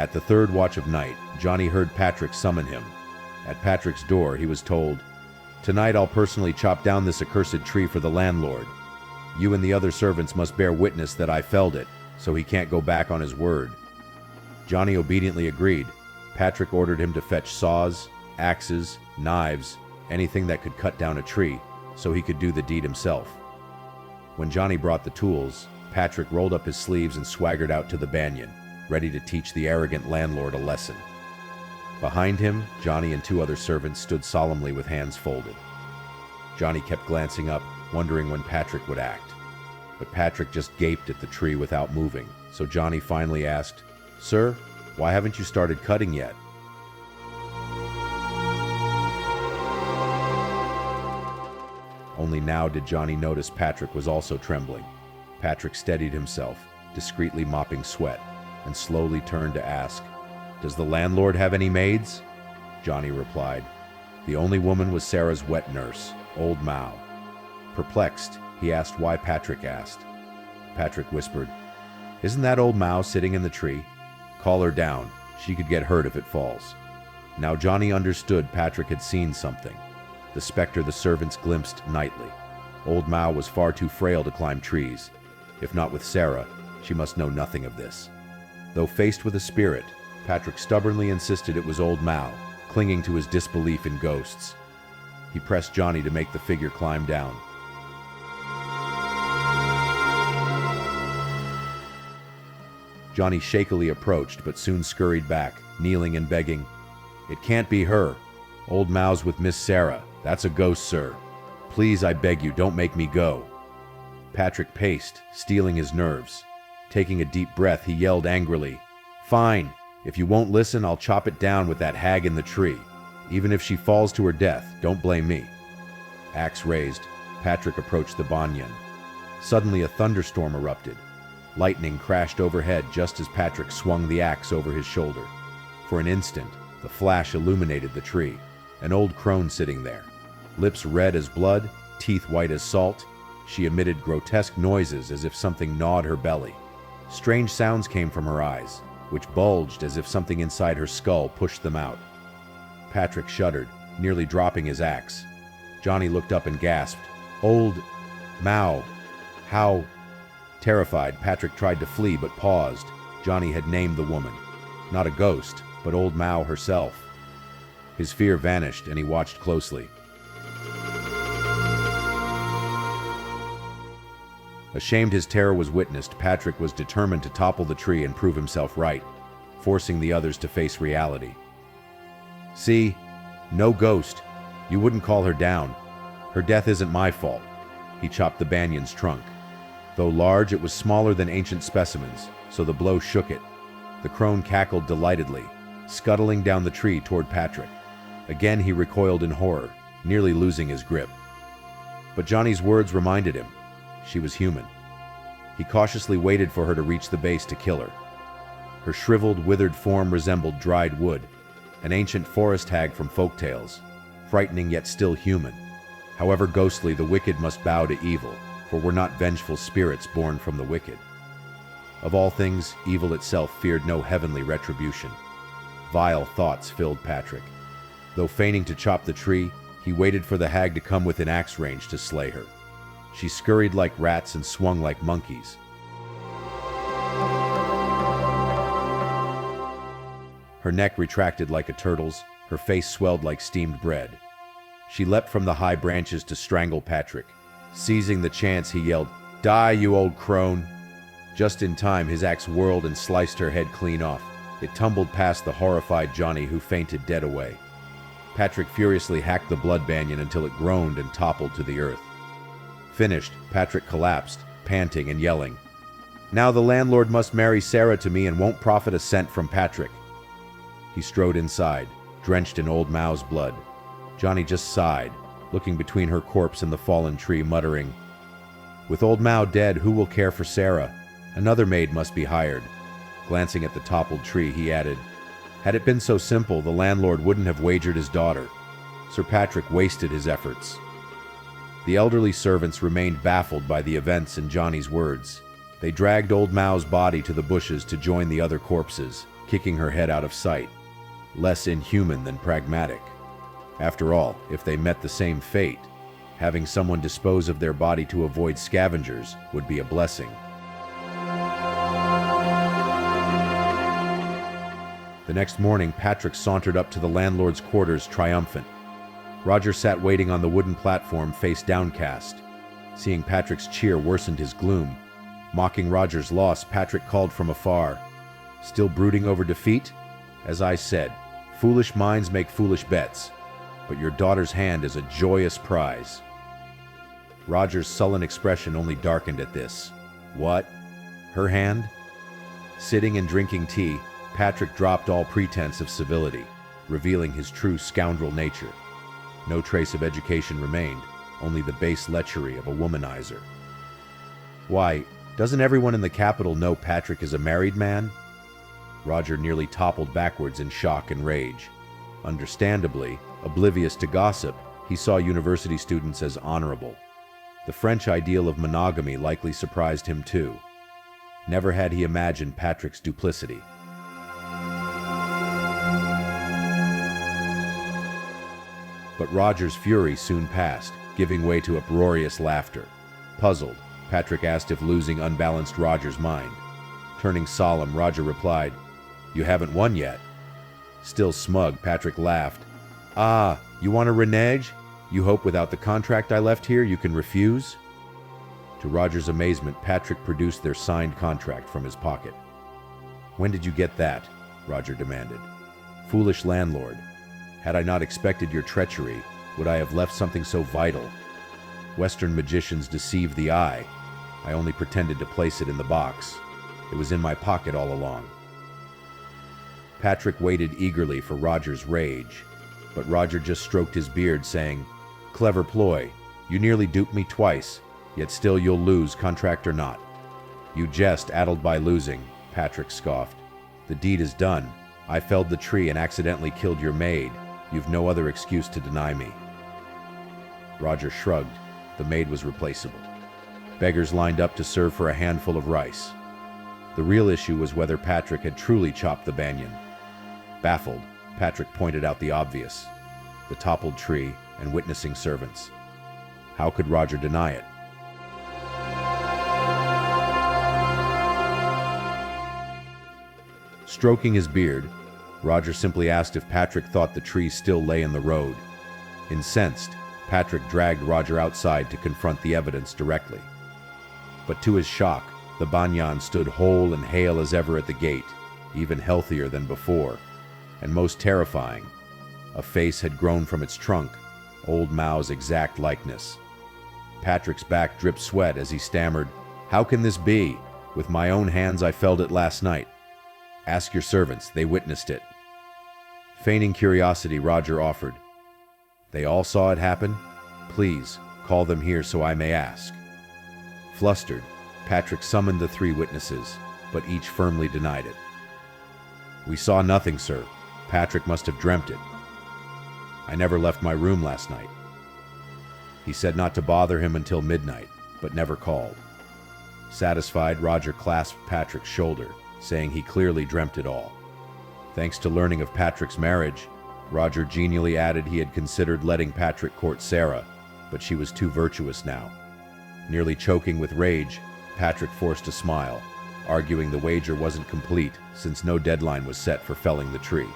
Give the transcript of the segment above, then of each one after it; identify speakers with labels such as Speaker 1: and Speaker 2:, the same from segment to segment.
Speaker 1: At the third watch of night, Johnny heard Patrick summon him. At Patrick's door, he was told, "Tonight I'll personally chop down this accursed tree for the landlord. You and the other servants must bear witness that I felled it, so he can't go back on his word." Johnny obediently agreed. Patrick ordered him to fetch saws, axes, knives, anything that could cut down a tree, so he could do the deed himself. When Johnny brought the tools, Patrick rolled up his sleeves and swaggered out to the banyan, ready to teach the arrogant landlord a lesson. Behind him, Johnny and two other servants stood solemnly with hands folded. Johnny kept glancing up, wondering when Patrick would act. But Patrick just gaped at the tree without moving, so Johnny finally asked, "Sir, why haven't you started cutting yet?" Only now did Johnny notice Patrick was also trembling. Patrick steadied himself, discreetly mopping sweat, and slowly turned to ask, "Does the landlord have any maids?" Johnny replied. The only woman was Sarah's wet nurse, old Mao. Perplexed, he asked why Patrick asked. Patrick whispered, "Isn't that old Mao sitting in the tree? Call her down. She could get hurt if it falls." Now Johnny understood Patrick had seen something. The specter the servants glimpsed nightly. Old Mao was far too frail to climb trees. If not with Sarah, she must know nothing of this. Though faced with a spirit, Patrick stubbornly insisted it was old Mao, clinging to his disbelief in ghosts. He pressed Johnny to make the figure climb down. Johnny shakily approached, but soon scurried back, kneeling and begging, "It can't be her. Old Mao's with Miss Sarah. That's a ghost, sir. Please, I beg you, don't make me go." Patrick paced, steeling his nerves. Taking a deep breath, he yelled angrily, "Fine. If you won't listen, I'll chop it down with that hag in the tree. Even if she falls to her death, don't blame me." Axe raised, Patrick approached the banyan. Suddenly a thunderstorm erupted. Lightning crashed overhead just as Patrick swung the axe over his shoulder. For an instant, the flash illuminated the tree, an old crone sitting there. Lips red as blood, teeth white as salt, she emitted grotesque noises as if something gnawed her belly. Strange sounds came from her eyes, which bulged as if something inside her skull pushed them out. Patrick shuddered, nearly dropping his axe. Johnny looked up and gasped, "Old Mao, how?" Terrified, Patrick tried to flee but paused. Johnny had named the woman. Not a ghost, but old Mao herself. His fear vanished and he watched closely. Ashamed his terror was witnessed, Patrick was determined to topple the tree and prove himself right, forcing the others to face reality. "See? No ghost. You wouldn't call her down. Her death isn't my fault." He chopped the banyan's trunk. Though large, it was smaller than ancient specimens, so the blow shook it. The crone cackled delightedly, scuttling down the tree toward Patrick. Again he recoiled in horror, nearly losing his grip. But Johnny's words reminded him. She was human. He cautiously waited for her to reach the base to kill her. Her shriveled, withered form resembled dried wood, an ancient forest hag from folktales, frightening yet still human. However ghostly, the wicked must bow to evil, for we're not vengeful spirits born from the wicked. Of all things, evil itself feared no heavenly retribution. Vile thoughts filled Patrick. Though feigning to chop the tree, he waited for the hag to come within axe range to slay her. She scurried like rats and swung like monkeys. Her neck retracted like a turtle's, her face swelled like steamed bread. She leapt from the high branches to strangle Patrick. Seizing the chance, he yelled, "Die, you old crone!" Just in time, his axe whirled and sliced her head clean off. It tumbled past the horrified Johnny, who fainted dead away. Patrick furiously hacked the blood banyan until it groaned and toppled to the earth. Finished, Patrick collapsed, panting and yelling, "Now the landlord must marry Sarah to me and won't profit a cent from Patrick." He strode inside, drenched in old Mao's blood. Johnny just sighed, looking between her corpse and the fallen tree, muttering, "With old Mao dead, who will care for Sarah? Another maid must be hired." Glancing at the toppled tree, he added, "Had it been so simple, the landlord wouldn't have wagered his daughter." Sir Patrick wasted his efforts. The elderly servants remained baffled by the events and Johnny's words. They dragged old Mao's body to the bushes to join the other corpses, kicking her head out of sight. Less inhuman than pragmatic. After all, if they met the same fate, having someone dispose of their body to avoid scavengers would be a blessing. The next morning, Patrick sauntered up to the landlord's quarters triumphant. Roger sat waiting on the wooden platform, face downcast. Seeing Patrick's cheer worsened his gloom. Mocking Roger's loss, Patrick called from afar. "Still brooding over defeat? As I said, foolish minds make foolish bets, but your daughter's hand is a joyous prize." Roger's sullen expression only darkened at this. What? Her hand? Sitting and drinking tea, Patrick dropped all pretense of civility, revealing his true scoundrel nature. No trace of education remained, only the base lechery of a womanizer. "Why, doesn't everyone in the capital know Patrick is a married man?" Roger nearly toppled backwards in shock and rage. Understandably, oblivious to gossip, he saw university students as honorable. The French ideal of monogamy likely surprised him too. Never had he imagined Patrick's duplicity. But Roger's fury soon passed, giving way to uproarious laughter. Puzzled, Patrick asked if losing unbalanced Roger's mind. Turning solemn, Roger replied, "You haven't won yet." Still smug, Patrick laughed. "Ah, you want to renege? You hope without the contract I left here you can refuse?" To Roger's amazement, Patrick produced their signed contract from his pocket. "When did you get that?" Roger demanded. "Foolish landlord. Had I not expected your treachery, would I have left something so vital? Western magicians deceive the eye. I only pretended to place it in the box. It was in my pocket all along." Patrick waited eagerly for Roger's rage, but Roger just stroked his beard, saying, "Clever ploy. You nearly duped me twice, yet still you'll lose, contract or not." "You jest, addled by losing," Patrick scoffed. "The deed is done. I felled the tree and accidentally killed your maid. You've no other excuse to deny me." Roger shrugged. The maid was replaceable. Beggars lined up to serve for a handful of rice. The real issue was whether Patrick had truly chopped the banyan. Baffled, Patrick pointed out the obvious: the toppled tree and witnessing servants. How could Roger deny it? Stroking his beard, Roger simply asked if Patrick thought the tree still lay in the road. Incensed, Patrick dragged Roger outside to confront the evidence directly. But to his shock, the banyan stood whole and hale as ever at the gate, even healthier than before. And most terrifying, a face had grown from its trunk, old Mao's exact likeness. Patrick's back dripped sweat as he stammered, "How can this be? With my own hands I felled it last night." "Ask your servants, they witnessed it." Feigning curiosity, Roger offered, "They all saw it happen? Please, call them here so I may ask." Flustered, Patrick summoned the 3 witnesses, but each firmly denied it. "We saw nothing, sir. Patrick must have dreamt it. I never left my room last night." He said not to bother him until midnight, but never called. Satisfied, Roger clasped Patrick's shoulder, saying he clearly dreamt it all. Thanks to learning of Patrick's marriage, Roger genially added he had considered letting Patrick court Sarah, but she was too virtuous now. Nearly choking with rage, Patrick forced a smile, arguing the wager wasn't complete since no deadline was set for felling the tree.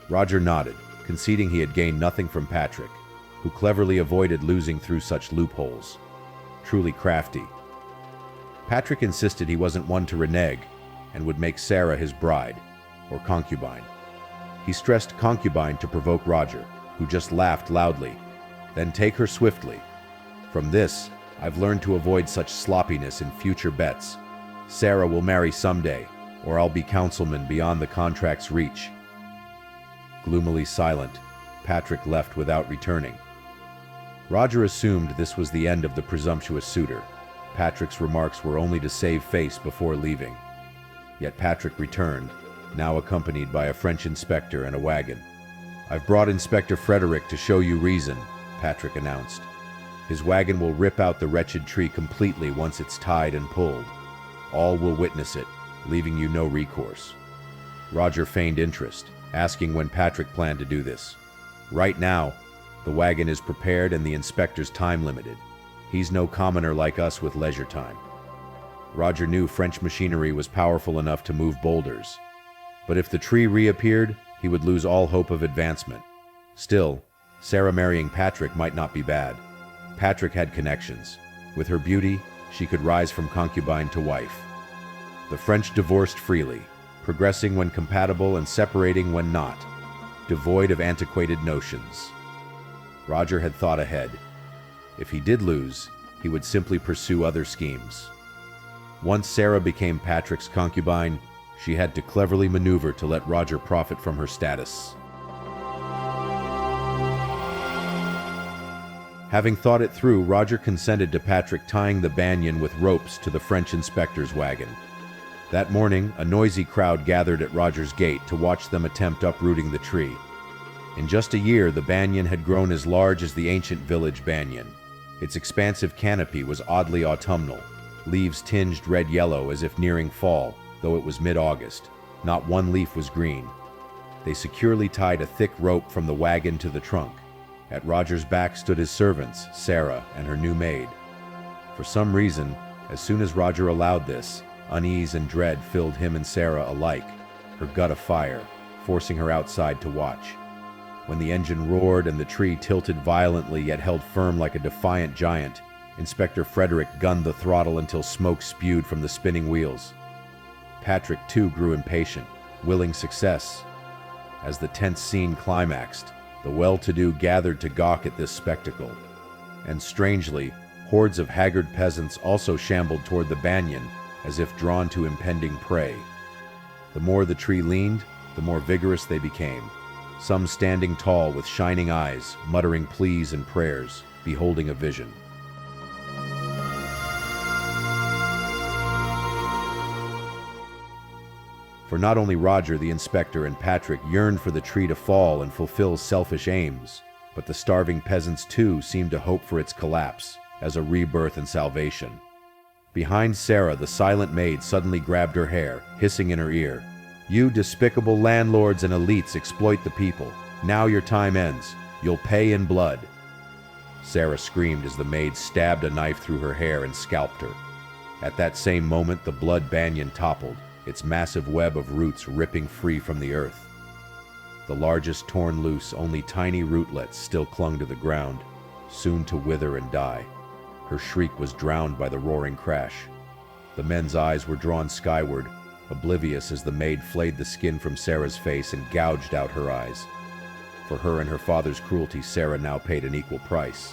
Speaker 1: Roger nodded, conceding he had gained nothing from Patrick, who cleverly avoided losing through such loopholes. Truly crafty. Patrick insisted he wasn't one to renege and would make Sarah his bride, or concubine. He stressed concubine to provoke Roger, who just laughed loudly. "Then take her swiftly. From this, I've learned to avoid such sloppiness in future bets. Sarah will marry someday, or I'll be councilman beyond the contract's reach." Gloomily silent, Patrick left without returning. Roger assumed this was the end of the presumptuous suitor. Patrick's remarks were only to save face before leaving. Yet Patrick returned, now accompanied by a French inspector and a wagon. "I've brought Inspector Frederick to show you reason," Patrick announced. His wagon will rip out the wretched tree completely once it's tied and pulled. All will witness it, leaving you no recourse. Roger feigned interest, asking when Patrick planned to do this. Right now, the wagon is prepared and the inspector's time limited. He's no commoner like us with leisure time. Roger knew French machinery was powerful enough to move boulders. But if the tree reappeared, he would lose all hope of advancement. Still, Sarah marrying Patrick might not be bad. Patrick had connections. With her beauty, she could rise from concubine to wife. The French divorced freely, progressing when compatible and separating when not, devoid of antiquated notions. Roger had thought ahead. If he did lose, he would simply pursue other schemes. Once Sarah became Patrick's concubine, she had to cleverly maneuver to let Roger profit from her status. Having thought it through, Roger consented to Patrick tying the banyan with ropes to the French inspector's wagon. That morning, a noisy crowd gathered at Roger's gate to watch them attempt uprooting the tree. In just a year, the banyan had grown as large as the ancient village banyan. Its expansive canopy was oddly autumnal, leaves tinged red-yellow as if nearing fall, though it was mid-August. Not one leaf was green. They securely tied a thick rope from the wagon to the trunk. At Roger's back stood his servants, Sarah and her new maid. For some reason, as soon as Roger allowed this, unease and dread filled him and Sarah alike, her gut afire, forcing her outside to watch. When the engine roared and the tree tilted violently yet held firm like a defiant giant, Inspector Frederick gunned the throttle until smoke spewed from the spinning wheels. Patrick, too, grew impatient, willing success. As the tense scene climaxed, the well-to-do gathered to gawk at this spectacle. And strangely, hordes of haggard peasants also shambled toward the banyan, as if drawn to impending prey. The more the tree leaned, the more vigorous they became, some standing tall with shining eyes, muttering pleas and prayers, beholding a vision. For not only Roger, the inspector, and Patrick yearned for the tree to fall and fulfill selfish aims, but the starving peasants too seemed to hope for its collapse, as a rebirth and salvation. Behind Sarah, the silent maid suddenly grabbed her hair, hissing in her ear, "You despicable landlords and elites exploit the people. Now your time ends. You'll pay in blood." Sarah screamed as the maid stabbed a knife through her hair and scalped her. At that same moment, the blood banyan toppled, its massive web of roots ripping free from the earth. The largest torn loose, only tiny rootlets still clung to the ground, soon to wither and die. Her shriek was drowned by the roaring crash. The men's eyes were drawn skyward, oblivious as the maid flayed the skin from Sarah's face and gouged out her eyes. For her and her father's cruelty, Sarah now paid an equal price.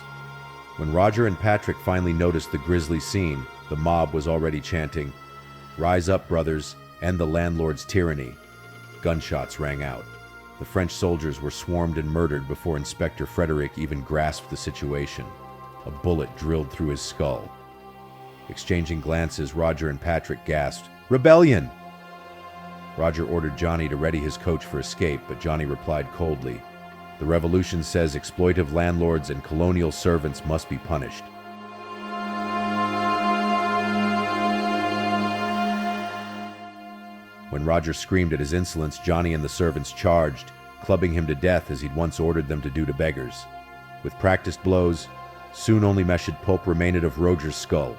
Speaker 1: When Roger and Patrick finally noticed the grisly scene, the mob was already chanting, "Rise up, brothers, end the landlord's tyranny." Gunshots rang out. The French soldiers were swarmed and murdered before Inspector Frederick even grasped the situation. A bullet drilled through his skull. Exchanging glances, Roger and Patrick gasped, "Rebellion!" Roger ordered Johnny to ready his coach for escape, but Johnny replied coldly, "The revolution says exploitive landlords and colonial servants must be punished." When Roger screamed at his insolence, Johnny and the servants charged, clubbing him to death as he'd once ordered them to do to beggars. With practiced blows, soon only meshed pulp remained of Roger's skull.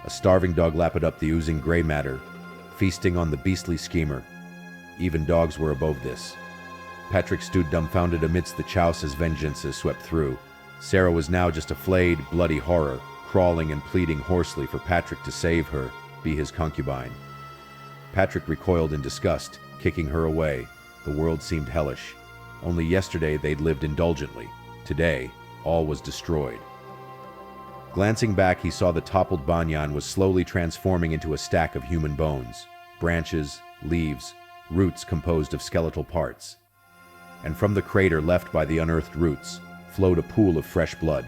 Speaker 1: A starving dog lapped up the oozing gray matter, feasting on the beastly schemer. Even dogs were above this. Patrick stood dumbfounded amidst the chouse as vengeances swept through. Sarah was now just a flayed, bloody horror, crawling and pleading hoarsely for Patrick to save her, be his concubine. Patrick recoiled in disgust, kicking her away. The world seemed hellish. Only yesterday they'd lived indulgently. Today, all was destroyed. Glancing back, he saw the toppled banyan was slowly transforming into a stack of human bones, branches, leaves, roots composed of skeletal parts. And from the crater left by the unearthed roots flowed a pool of fresh blood.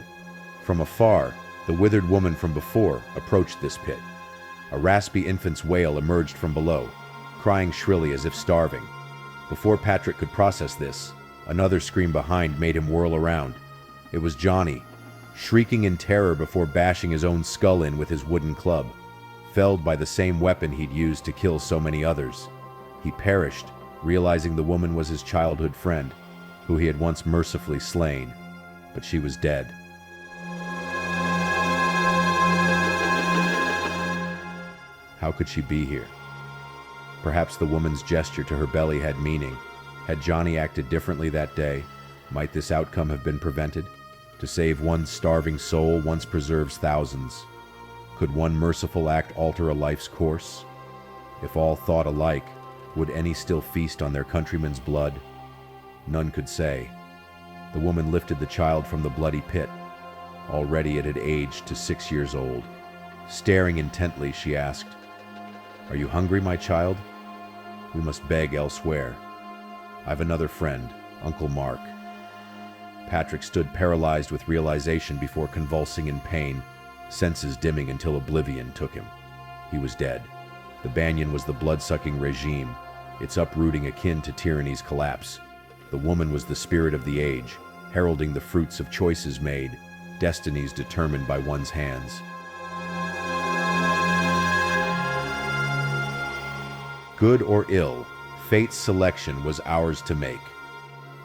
Speaker 1: From afar, the withered woman from before approached this pit. A raspy infant's wail emerged from below, crying shrilly as if starving. Before Patrick could process this, another scream behind made him whirl around. It was Johnny. shrieking in terror before bashing his own skull in with his wooden club, felled by the same weapon he'd used to kill so many others. He perished, realizing the woman was his childhood friend, who he had once mercifully slain, but she was dead. How could she be here? Perhaps the woman's gesture to her belly had meaning. Had Johnny acted differently that day, might this outcome have been prevented? To save one starving soul once preserves thousands. Could one merciful act alter a life's course? If all thought alike, would any still feast on their countrymen's blood? None could say. The woman lifted the child from the bloody pit. Already it had aged to 6 years old. Staring intently, she asked, "Are you hungry, my child? We must beg elsewhere. I've another friend, Uncle Mark." Patrick stood paralyzed with realization before convulsing in pain, senses dimming until oblivion took him. He was dead. The Banyan was the blood-sucking regime, its uprooting akin to tyranny's collapse. The woman was the spirit of the age, heralding the fruits of choices made, destinies determined by one's hands. Good or ill, fate's selection was ours to make.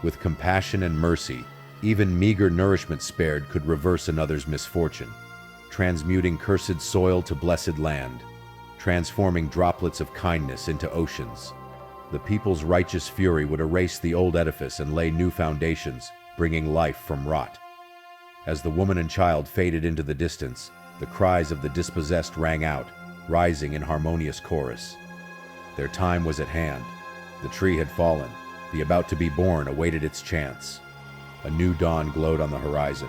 Speaker 1: With compassion and mercy, even meager nourishment spared could reverse another's misfortune, transmuting cursed soil to blessed land, transforming droplets of kindness into oceans. The people's righteous fury would erase the old edifice and lay new foundations, bringing life from rot. As the woman and child faded into the distance, the cries of the dispossessed rang out, rising in harmonious chorus. Their time was at hand. The tree had fallen. The about to be born awaited its chance. A new dawn glowed on the horizon.